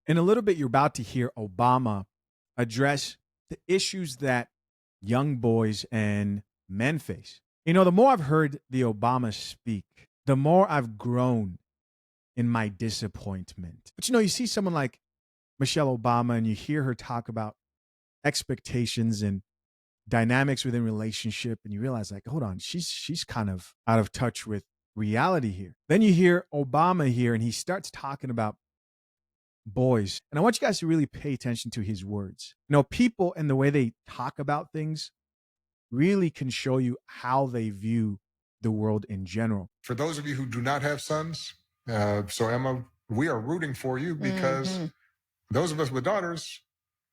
In a little bit, you're about to hear Obama address the issues that young boys and men face. You know, the more I've heard the Obama speak, the more I've grown in my disappointment. But you know, you see someone like Michelle Obama and you hear her talk about expectations and dynamics within relationship, and you realize, like, hold on, she's kind of out of touch with reality here. Then you hear Obama here and he starts talking about boys. And I want you guys to really pay attention to his words. You know, people and the way they talk about things really can show you how they view the world in general. For those of you who do not have sons, so Emma, we are rooting for you because those of us with daughters,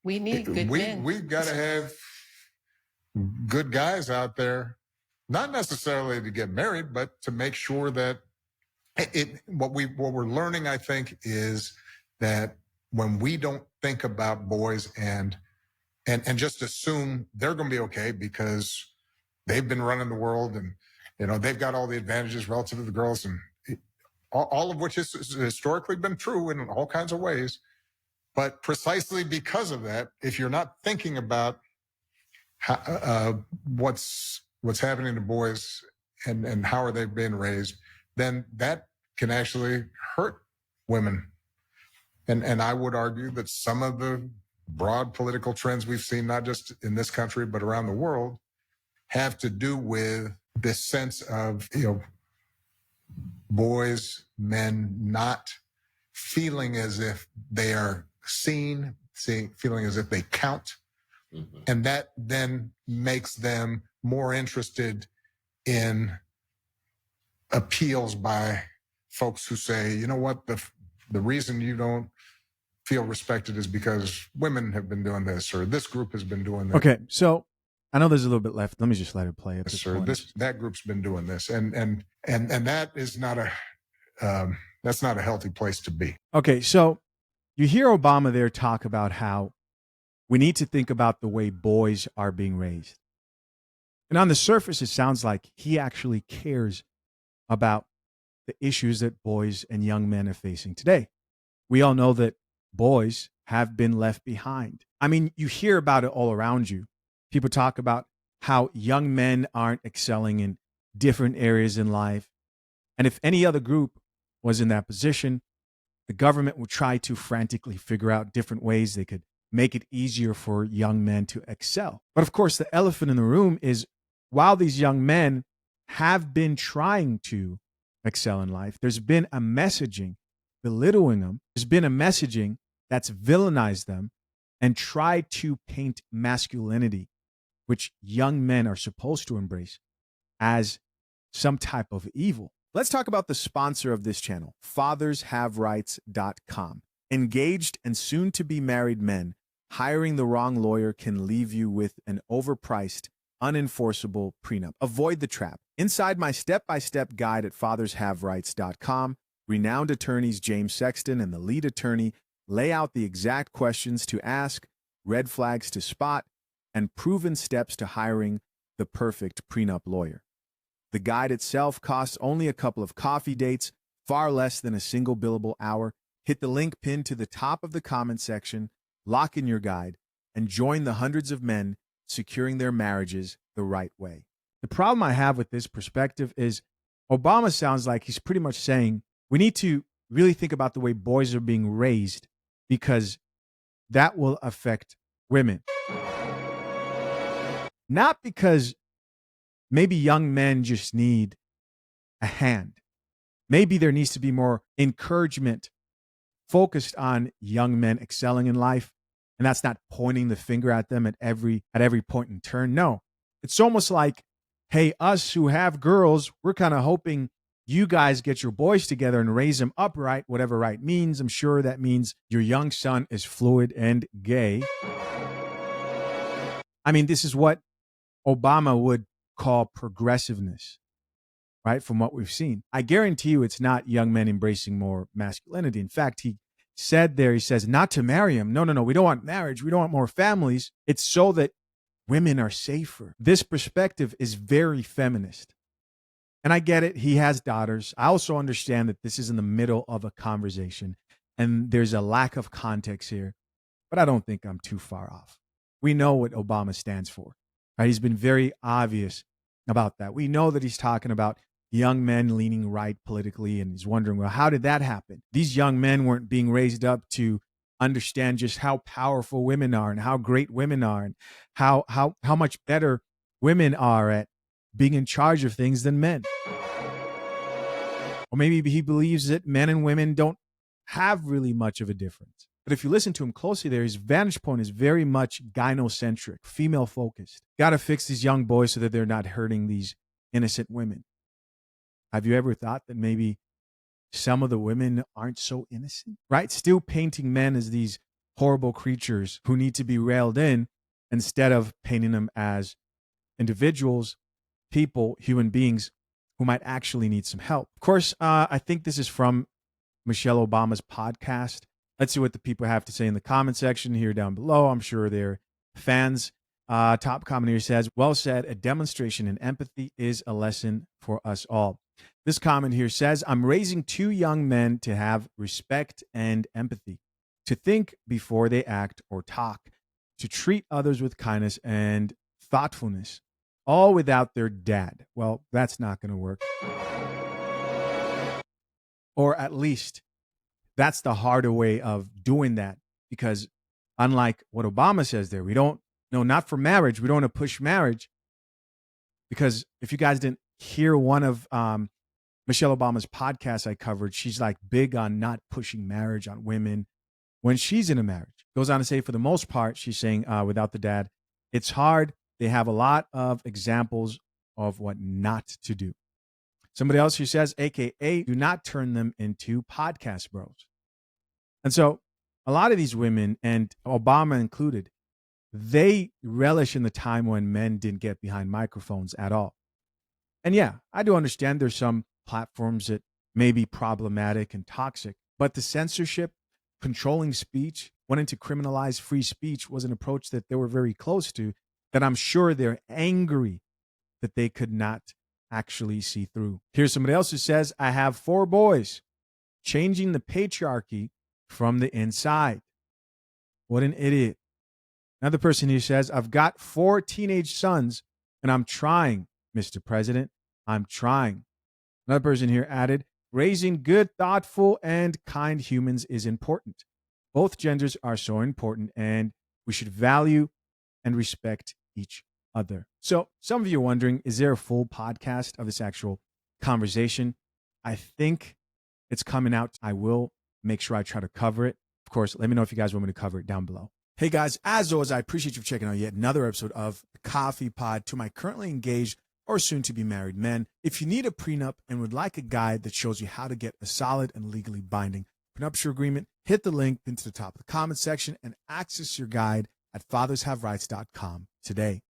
we need good men. We've got to have good guys out there, not necessarily to get married, but to make sure that what we're learning, I think, is that when we don't think about boys and just assume they're going to be okay because they've been running the world and, you know, they've got all the advantages relative to the girls, and all of which has historically been true in all kinds of ways. But precisely because of that, if you're not thinking about what's happening to boys and how are they being raised, then that can actually hurt women. And I would argue that some of the broad political trends we've seen, not just in this country, but around the world, have to do with this sense of, you know, boys, men not feeling as if they are seen, feeling as if they count. Mm-hmm. And that then makes them more interested in appeals by folks who say, you know what, the reason you don't feel respected is because women have been doing this, or this group has been doing this. Okay, so I know there's a little bit left. Let me just let it play up. Yes, or that group's been doing this, and that is not that's not a healthy place to be. Okay, so you hear Obama there talk about how we need to think about the way boys are being raised, and on the surface, it sounds like he actually cares about the issues that boys and young men are facing today. We all know that boys have been left behind. I mean, you hear about it all around you. People talk about how young men aren't excelling in different areas in life. And if any other group was in that position, the government would try to frantically figure out different ways they could make it easier for young men to excel. But of course, the elephant in the room is, while these young men have been trying to excel in life, there's been a messaging belittling them. There's been a messaging that's villainized them and tried to paint masculinity, which young men are supposed to embrace, as some type of evil. Let's talk about the sponsor of this channel, fathershaverights.com. Engaged and soon-to-be married men, hiring the wrong lawyer can leave you with an overpriced, unenforceable prenup. Avoid the trap. Inside my step-by-step guide at fathershaverights.com, renowned attorneys James Sexton and the lead attorney lay out the exact questions to ask, red flags to spot, and proven steps to hiring the perfect prenup lawyer. The guide itself costs only a couple of coffee dates, far less than a single billable hour. Hit the link pinned to the top of the comment section, lock in your guide, and join the hundreds of men securing their marriages the right way. The problem I have with this perspective is Obama sounds like he's pretty much saying we need to really think about the way boys are being raised because that will affect women. Not because maybe young men just need a hand. Maybe there needs to be more encouragement focused on young men excelling in life. And that's not pointing the finger at them at every point in turn. No, it's almost like, hey, us who have girls, we're kind of hoping you guys get your boys together and raise them up right, whatever right means. I'm sure that means your young son is fluid and gay. I mean, this is what Obama would call progressiveness, right? From what we've seen. I guarantee you it's not young men embracing more masculinity. In fact, he said there, he says, not to marry him. No, we don't want marriage. We don't want more families. It's so that women are safer. This perspective is very feminist. And I get it. He has daughters. I also understand that this is in the middle of a conversation. And there's a lack of context here, but I don't think I'm too far off. We know what Obama stands for, right? He's been very obvious about that. We know that he's talking about young men leaning right politically, and he's wondering, well, how did that happen? These young men weren't being raised up to understand just how powerful women are and how great women are and how much better women are at being in charge of things than men. Or maybe he believes that men and women don't have really much of a difference. But if you listen to him closely there, his vantage point is very much gynocentric, female focused. Got to fix these young boys so that they're not hurting these innocent women. Have you ever thought that maybe some of the women aren't so innocent, right? Still painting men as these horrible creatures who need to be railed in instead of painting them as individuals, people, human beings who might actually need some help. Of course, I think this is from Michelle Obama's podcast. Let's see what the people have to say in the comment section here down below. I'm sure they're fans. Top comment here says, well said, a demonstration in empathy is a lesson for us all. This comment here says, I'm raising 2 young men to have respect and empathy, to think before they act or talk, to treat others with kindness and thoughtfulness, all without their dad. Well, that's not going to work. Or at least that's the harder way of doing that, because unlike what Obama says there, we don't, no, not for marriage. We don't want to push marriage, because if you guys didn't hear one of Michelle Obama's podcasts I covered, she's like big on not pushing marriage on women when she's in a marriage. Goes on to say, for the most part, she's saying without the dad, it's hard. They have a lot of examples of what not to do. Somebody else who says, AKA, do not turn them into podcast bros. And so a lot of these women, and Obama included, they relish in the time when men didn't get behind microphones at all. And yeah, I do understand there's some platforms that may be problematic and toxic, but the censorship, controlling speech, wanting to criminalize free speech was an approach that they were very close to, that I'm sure they're angry that they could not actually see through. Here's somebody else who says, I have 4 boys, changing the patriarchy from the inside. What an idiot. Another person here says, I've got 4 teenage sons and I'm trying, Mr. President. I'm trying. Another person here added, raising good, thoughtful, and kind humans is important. Both genders are so important, and we should value and respect each other. So some of you are wondering, is there a full podcast of this actual conversation? I think it's coming out. I will make sure I try to cover it. Of course, let me know if you guys want me to cover it down below. Hey guys, as always, I appreciate you checking out yet another episode of the Coffee Pod. To my currently engaged or soon to be married men, if you need a prenup and would like a guide that shows you how to get a solid and legally binding prenuptial agreement, hit the link into the top of the comment section and access your guide at fathershaverights.com today.